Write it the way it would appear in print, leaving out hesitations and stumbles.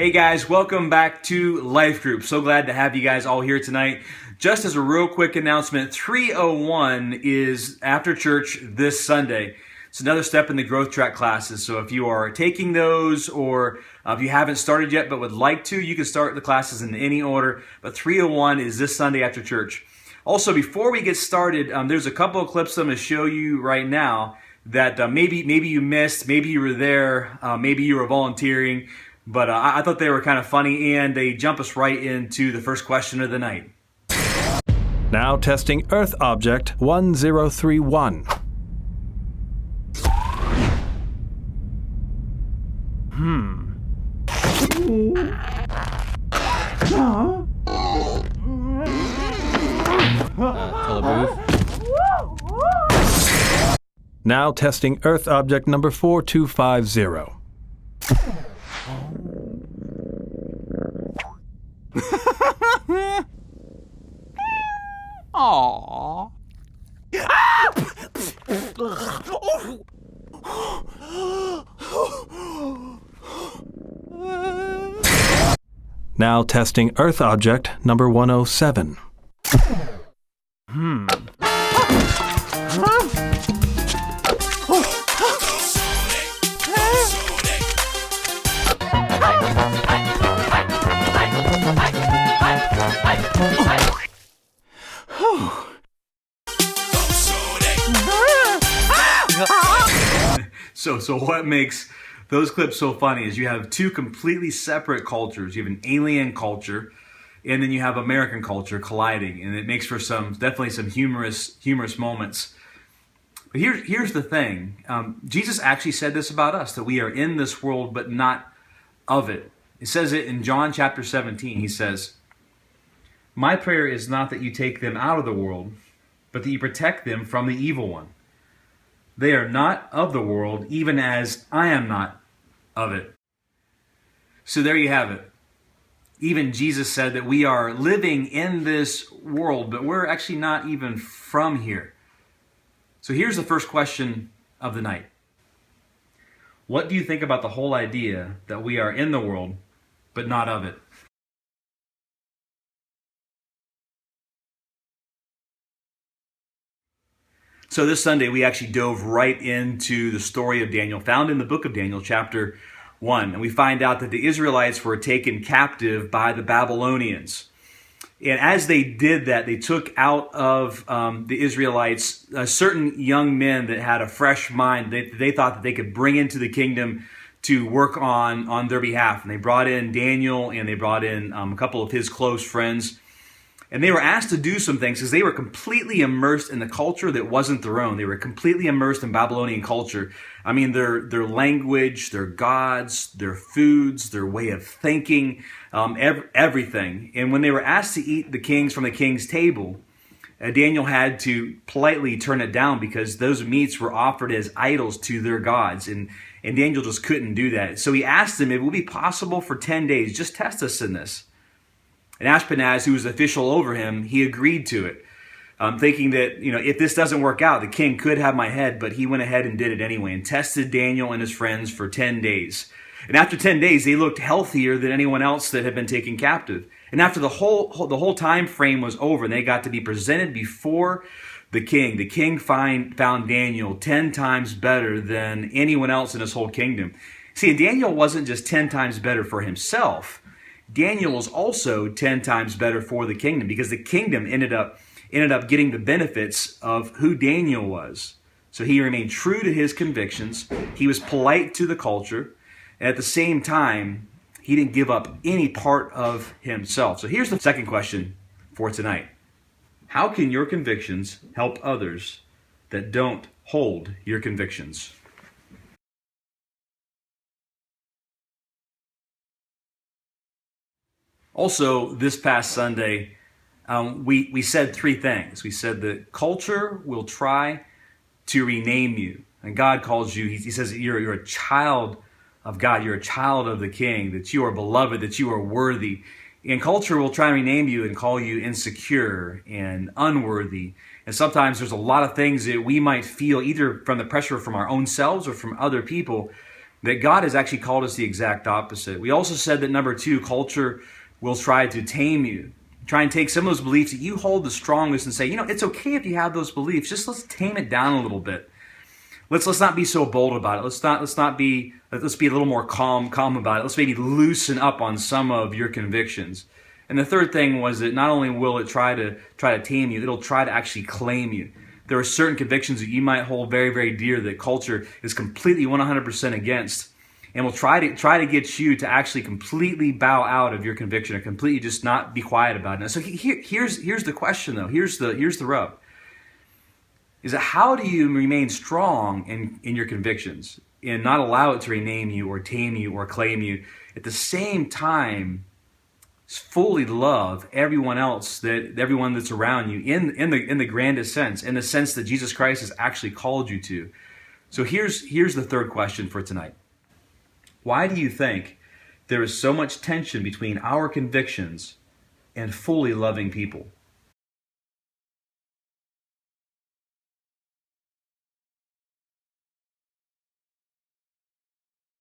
Hey guys, welcome back to Life Group. So glad to have you guys all here tonight. Just as a real quick announcement, 301 is after church this Sunday. It's another step in the growth track classes. So if you are taking those or if you haven't started yet but would like to, you can start the classes in any order. But 301 is this Sunday after church. Also, before we get started, there's a couple of clips I'm going to show you right now that maybe you missed, maybe you were there, maybe you were volunteering. But I thought they were kind of funny, and they jump us right into the first question of the night. Now testing Earth Object 1031. Now testing Earth Object number 4250. Aww. Now testing Earth Object number 107. So what makes those clips so funny is you have two completely separate cultures. You have an alien culture, and then you have American culture colliding, and it makes for definitely some humorous moments. But here's the thing. Jesus actually said this about us, that we are in this world but not of it. It says it in John chapter 17. He says, "My prayer is not that you take them out of the world, but that you protect them from the evil one. They are not of the world, even as I am not of it." So there you have it. Even Jesus said that we are living in this world, but we're actually not even from here. So here's the first question of the night. What do you think about the whole idea that we are in the world, but not of it? So this Sunday, we actually dove right into the story of Daniel, found in the book of Daniel, chapter 1. And we find out that the Israelites were taken captive by the Babylonians. And as they did that, they took out of the Israelites certain young men that had a fresh mind. They thought that they could bring into the kingdom to work on their behalf. And they brought in Daniel, and they brought in a couple of his close friends. And they were asked to do some things because they were completely immersed in the culture that wasn't their own. They were completely immersed in Babylonian culture. I mean, their language, their gods, their foods, their way of thinking, everything. And when they were asked to eat from the king's table, Daniel had to politely turn it down because those meats were offered as idols to their gods. And Daniel just couldn't do that. So he asked them if it would be possible for 10 days, just test us in this. And Ashpenaz, who was the official over him, he agreed to it, thinking that, if this doesn't work out, the king could have my head, but he went ahead and did it anyway and tested Daniel and his friends for 10 days. And after 10 days, they looked healthier than anyone else that had been taken captive. And after the whole time frame was over, and they got to be presented before the king found Daniel 10 times better than anyone else in his whole kingdom. See, Daniel wasn't just 10 times better for himself. Daniel was also 10 times better for the kingdom, because the kingdom ended up getting the benefits of who Daniel was. So he remained true to his convictions. He was polite to the culture. And at the same time, he didn't give up any part of himself. So here's the second question for tonight. How can your convictions help others that don't hold your convictions? Also, this past Sunday, we said three things. We said that culture will try to rename you. And God calls you, he says that you're a child of God. You're a child of the King, that you are beloved, that you are worthy. And culture will try and rename you and call you insecure and unworthy. And sometimes there's a lot of things that we might feel either from the pressure from our own selves or from other people that God has actually called us the exact opposite. We also said that number two, culture will try to tame you. Try and take some of those beliefs that you hold the strongest and say, it's okay if you have those beliefs. Just let's tame it down a little bit. Let's not be so bold about it. Let's be a little more calm about it. Let's maybe loosen up on some of your convictions. And the third thing was that not only will it try to tame you, it'll try to actually claim you. There are certain convictions that you might hold very, very dear that culture is completely 100% against, and will try to get you to actually completely bow out of your conviction or completely just not be quiet about it. And so here's the question though. Here's the rub. Is that how do you remain strong in your convictions and not allow it to rename you or tame you or claim you, at the same time fully love everyone that's around you in the grandest sense, in the sense that Jesus Christ has actually called you to? So here's the third question for tonight. Why do you think there is so much tension between our convictions and fully loving people?